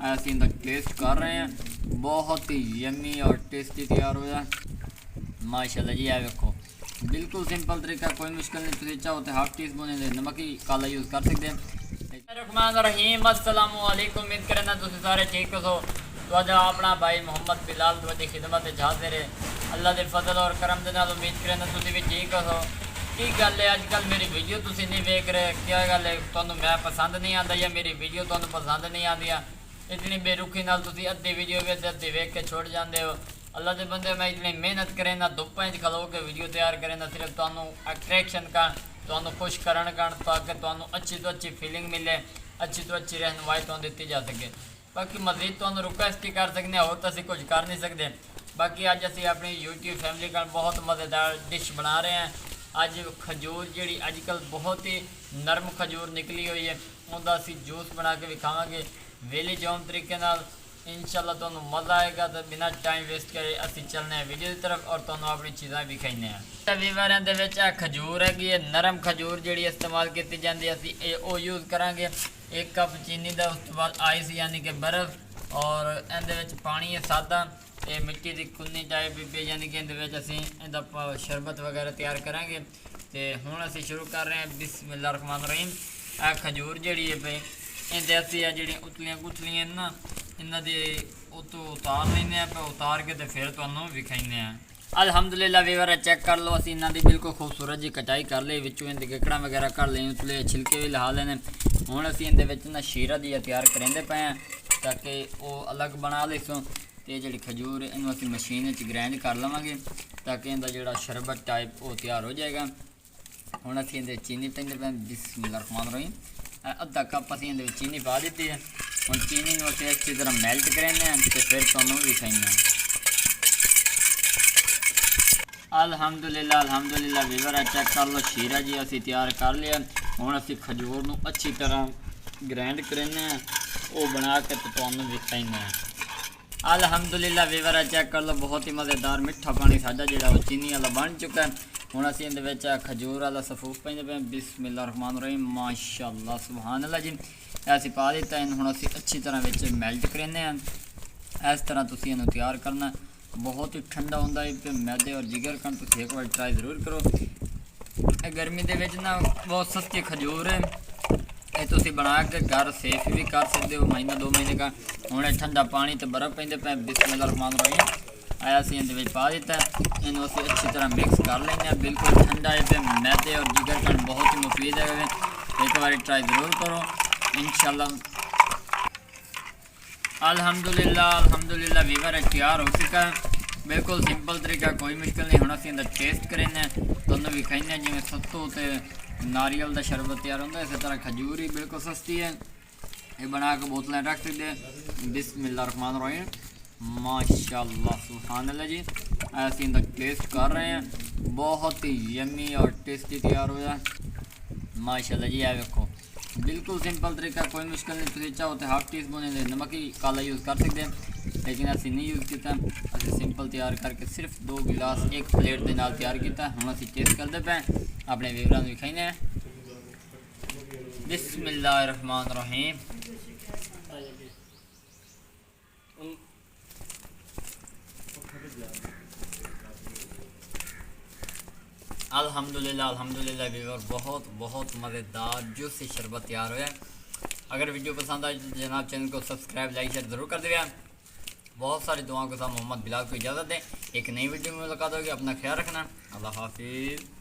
ਅਸੀਂ ਇਹਦਾ ਟੇਸਟ ਕਰ ਰਹੇ ਹਾਂ। बहुत ही यमी और टेस्टी तैयार होया माशाल्लाह जी। है वेखो बिल्कुल सिंपल तरीका, कोई मुश्किल नहीं। तुम चाहो तो हाफ टी स्पून नमक ही काला यूज़ कर सकते हैं। रहमान रहीम अस्सलाम वालेकुम। उम्मीद करना तुम सारे ठीक हो। तो अज अपना भाई मोहम्मद बिलाल तुहाडी खिदमत हाजिर है। अल्लाह के फजल और करम के नाल उम्मीद करना तुम भी ठीक हो। की गल है अजकल मेरी वीडियो तुम नहीं वेख रहे, क्या गल है? तुहानू मैं पसंद नहीं आता या मेरी वीडियो तुहानू पसंद नहीं आती? इतनी बेरुखी नाल तुसी अद्धी वीडियो भी अद्धी वेख के छोड़ जाते हो। अल्लाह के बंदे मैं इतनी मेहनत करें ना, धुप्पां च खलो के वीडियो तैयार करें ना, सिर्फ तुहानू अट्रैक्शन का, तुहानू खुश करन का, ताकि तुहानू अच्छी तो अच्छी फीलिंग मिले, अच्छी तो अच्छी रहनुमाई तुहानू दी जा सके। बाकी मजीद तुहानू रिक्वेस्ट ही कर सकते हैं, और तो असीं कुछ कर नहीं सकते। बाकी अज असीं अपनी यूट्यूब फैमिली का बहुत मज़ेदार डिश बना रहे हैं। अज खजूर जी अजकल बहुत ही नरम खजूर निकली हुई है, उनका असीं जूस बना के विखावांगे वेली जौन तरीके नाल। इंशाल्लाह तुहानू मज़ा आएगा। तो बिना टाइम वेस्ट करे असीं चलने हैं वीडियो की तरफ और तुहानू अपनी चीज़ां विखाइने हैं। वीवरां दे विच खजूर हैगी है, नरम खजूर जिहड़ी इस्तेमाल की जाती है, असीं वो यूज़ करांगे। 1 कप चीनी का, उस तो बाद आइस यानी कि बर्फ़, और इहदे विच पानी है सादा, ये मिट्टी की कुन्नी टाइप भी, यानी कि इहदे असीं इहदा शरबत वगैरह तैयार करांगे। तो हुण असीं शुरू कर रहे हैं। बिस्मिल्लाह रहमान रहीम। आ खजूर जिहड़ी है पे इहदे असीं जिहड़ियां उतलियां गुठलियां ना, इन्हां दे उतों उतार लैंदे आ, उतार के तो फिर तुहानू विखाइने आ। अल्हम्दुलिल्लाह वीवर चेक कर लो, असीं इन्हां दी बिल्कुल खूबसूरत जी कटाई कर ली, विचों इहदे गिकड़ां वगैरह कर ली, उतले छिलके भी ला लेने। हुण असीं इहदे विच ना शीरा जी तैयार करेंदे पए हैं, ताकि वो अलग बना लैसों। तो जी खजूर इनू असीं मशीन ग्राइंड कर लवांगे, ताकि इहदा जिहड़ा शरबत टाइप वो तैयार हो जाएगा। हुण असीं इहदे चीनी पैंदे पे। बिस्मिल्लाह रहमान रहीम। अद्धा कप असीं इहदे चीनी पा दी है। हुण चीनी नूं असीं अच्छी तरह मैल्ट करेंगे तो फिर तुहानू विखाइने। अल्हम्दुलिल्लाह अल्हम्दुलिल्लाह वीवर चेक कर लो, शीरा जी असीं तैयार कर लिया। हुण असीं खजूर नूं अच्छी तरह ग्राइंड करेंगे, वो बना के तो तुहानू विखाइने। अल्हम्दुलिल्लाह वीवर चेक कर लो, बहुत ही मज़ेदार मिठा पानी साडा जिहड़ा चीनी वाला बन चुका है। हुण असीं इहदे विच खजूर वाला सफूफ पैंदे पे। बिस्मिल्लाह रहमान रहीम। माशाअल्लाह सुभान अल्लाह जी। असीं पा दिता है। हुण असीं अच्छी तरह विच मैल्ट करेंगे। इस तरह तुसीं इहनूं तैयार करना। बहुत ही ठंडा हुंदा है, मैदे और जिगर कण तुसीं एक बार ट्राई जरूर करो। गर्मी दे विच ना बहुत सस्ती खजूर है, ये तुसीं बना के घर सेफ भी कर सकते हो, महीना 2 महीने का। हुण ठंडा पानी तो बर्फ़ पैंदे पे। बिस्मिल्लाह रहमान रहीम। आया असीं इहदे पा दिता है, इन्हूं असीं अच्छी तरह मिक्स कर लेंगे। बिल्कुल ठंडा है पे, मैदे और जिगर कण बहुत ही मुफीद है, एक बार ट्राई जरूर करो इंशाल्लाह। अल्हम्दुलिल्लाह अल्हम्दुलिल्लाह वीवर तैयार हो चुका है। बिल्कुल सिंपल तरीका, कोई मुश्किल नहीं। हुण असीं इहदा टेस्ट करेंगे, तुहानू विखाइने जिवें सत्तू ते नारियल का शरबत तैयार होंदा, इस तरह खजूर ही बिल्कुल सस्ती है। ये बना के बोतलें रख सकते हैं। बिस्मिल्लाह रहमान रहीम। माशाअल्लाह सुभान अल्लाह जी। ऐसे इनका टेस्ट कर रहे हैं, बहुत ही यमी और टेस्टी तैयार होया माशाअल्लाह जी। है वेखो बिल्कुल सिंपल तरीका, कोई मुश्किल नहीं। तुम चाहो तो हाफ टी स्पून नमक ही काला यूज़ कर सकते हैं, लेकिन असीं नहीं यूज़ किया। असीं सिंपल तैयार करके सिर्फ 2 गिलास 1 प्लेट के नाल तैयार किया। हुण असीं टेस्ट करते पे, अपने व्यूअरां नूं विखाइने। बिस्मिल्लाह रहमान रहीम। अल्हम्दुलिल्लाह अल्हम्दुलिल्लाह व्यूअर बहुत बहुत मज़ेदार जूसी शरबत तैयार होया। अगर वीडियो पसंद आए तो जनाब चैनल को सब्सक्राइब लाइक शेयर ज़रूर कर देगा। बहुत सारी दुआओं के साथ मोहम्मद बिलाल को इजाज़त दें। एक नई वीडियो में मुलाकात होगी। अपना ख्याल रखना। अल्लाह हाफिज़।